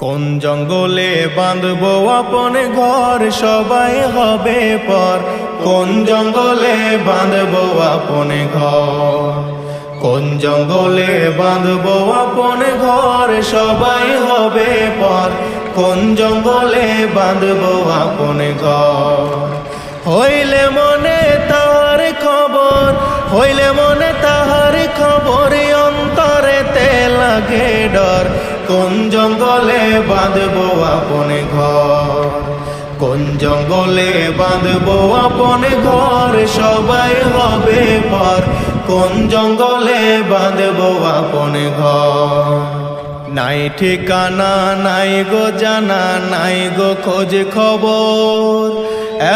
কোন জঙ্গলে বাঁধবো আপন ঘর, সবাই হবে পর। কোন জঙ্গলে বাঁধবো আপন ঘর, কোন জঙ্গলে বাঁধবো আপন ঘর, সবাই হবে পর। কোন জঙ্গলে বাঁধবো আপন ঘর। হইলে মনে তাহার খবর, হইলে মনে তাহার খবর, অন্তরেতে লাগে ডর। কোন জঙ্গলে বাঁধবো আপন ঘর, কোন জঙ্গলে বাঁধবো আপন ঘর, সবাই হবে পর। কোন জঙ্গলে বাঁধবো আপন ঘর। নাই ঠিকানা নাই গো জানা, নাই গো খোঁজ খবর,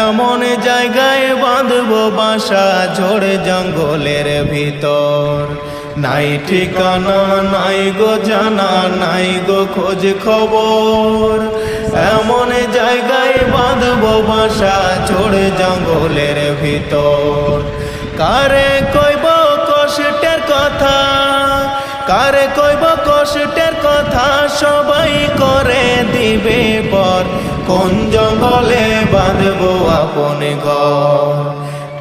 এমন জায়গায় বাঁধবো বাসা ঝোড় জঙ্গলের ভিতর। নাই ঠিকানা নাই গো জানা, নাই গো খোঁজ খবর, এমন জায়গায় বাঁধবো বাসা ঝোড় জঙ্গলের ভিতর। কারে কইব কষ্টের কথা, কারে কইব কষ্টের কথা, সবাই করে দিবে পর। কোন জঙ্গলে বাঁধবো আপন ঘর,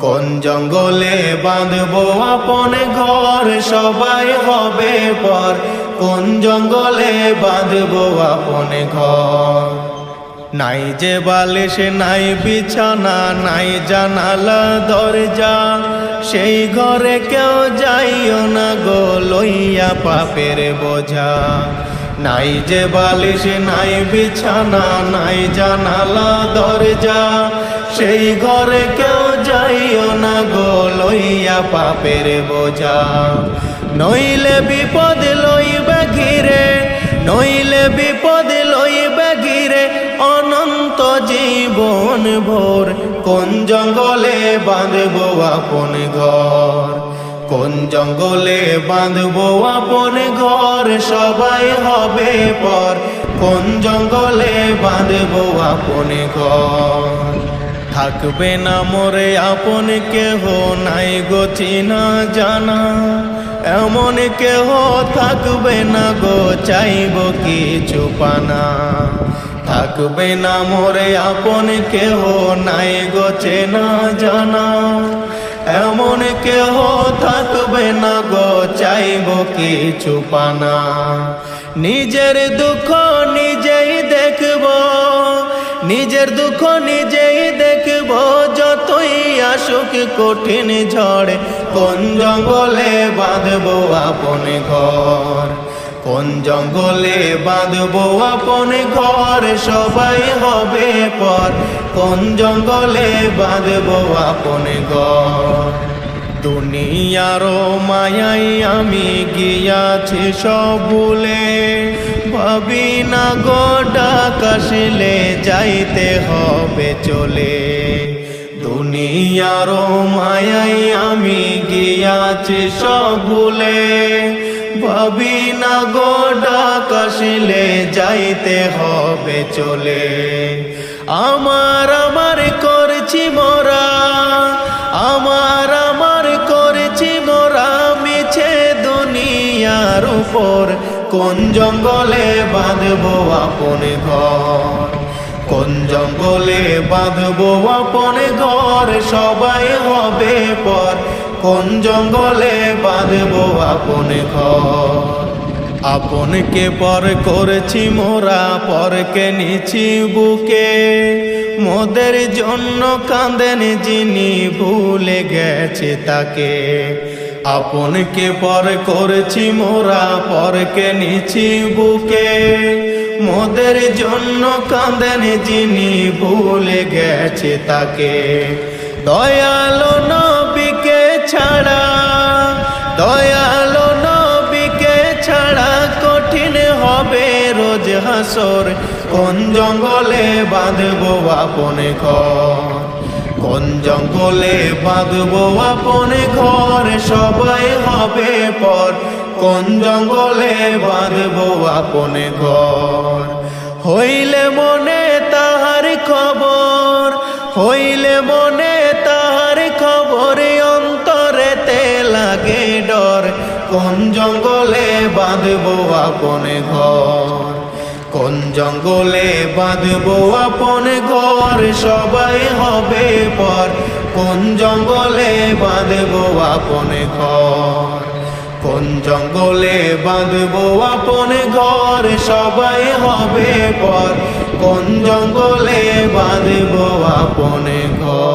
কোন জঙ্গলে বাঁধবো আপন ঘর, সবাই হবে পর। কোন জঙ্গলে বাঁধবো আপন ঘর। নাই যে বালিশ নাই বিছানা, নাই জানালা দরজা, সেই ঘরে কেউ যাইও না গো লইয়া পাপের বোঝা। নাই যে বালিশ নাই বিছানা, নাই জানালা দরজা, সেই ঘরে কেউ যাইও না গো লইয়া পাপের বোঝা। নইলে বিপদ লইবে ঘিরে, নইলে বিপদ লইবে ঘিরে, অনন্ত জীবন ভোর। কোন জঙ্গলে বাঁধবো আপন ঘর, কোন জঙ্গলে বাঁধবো আপন ঘর, সবাই হবে পর। কোন জঙ্গলে বাঁধবো আপন ঘর। থাকবে না মোরে আপন কেহ, নাই গো চিনা জানা, এমন কেহ থাকবে না গো চাইব কিছু পানা। থাকবে না মোরে আপন কেহ, নাই গো চেনা জানা, এমন কেহ থাকবে না গো চাইব কিছু পানা। নিজের দুঃখ নিজেই দেখব, নিজের দুঃখ নিজেই দেখব, যতই আসুক কঠিন ঝড়। কোন জঙ্গলে বাঁধবো আপন ঘর, কোন জঙ্গলে বাঁধবো আপন ঘর, সবাই হবে পর। কোন জঙ্গলে বাঁধবো আপন ঘর। দুনিয়ারও মায়াই আমি গিয়াছি সব ভুলে, ভাবি না গো ডাক আসলে যাইতে হবে চলে। দুনিয়ারও মায়াই আমি গিয়াছি সব ভুলে, ভাবি না গো ডাক আসলে যাইতে হবে চলে। আমার আমার করছি মোরা, আমার আমার করছি মোরা, মিছে দুনিয়ার উপর। কোন জঙ্গলে বাঁধবো আপন ঘর, কোন জঙ্গলে বাঁধবো আপন ঘর, সবাই হবে পর। কোন জঙ্গলে বাঁধবো আপন ঘর। আপনকে পর করেছি মোরা, পরকে নিছি বুকে, মোদের জন্য কাঁদেন যিনি ভুলে গেছে তাকে। আপনকে পর করেছি মোরা, পরকে নিছি বুকে, মোদের জন্য কাঁদেন যিনি ভুলে গেছে তাকে। দয়ালো নবীকে ছাড়া, দয়ালো নবীকে ছাড়া, কঠিন হবে রোজ হাসর। কোন জঙ্গলে বাঁধবো আপন ঘর, কোন জঙ্গলে বাঁধবো আপন ঘর, সবাই হবে পর। কোন জঙ্গলে বাঁধবো আপন ঘর। হইলে মনে তাহার খবর, হইলে মনে তাহার খবর, অন্তরেতে লাগে ডর। কোন জঙ্গলে বাঁধবো আপন ঘর, কোন কোন জঙ্গলে বাঁধবো আপন ঘর সবাই হবে পর কোন জঙ্গলে বাঁধবো আপন ঘর কোন জঙ্গলে বাঁধবো আপন ঘর সবাই হবে পর কোন জঙ্গলে বাঁধবো আপন ঘর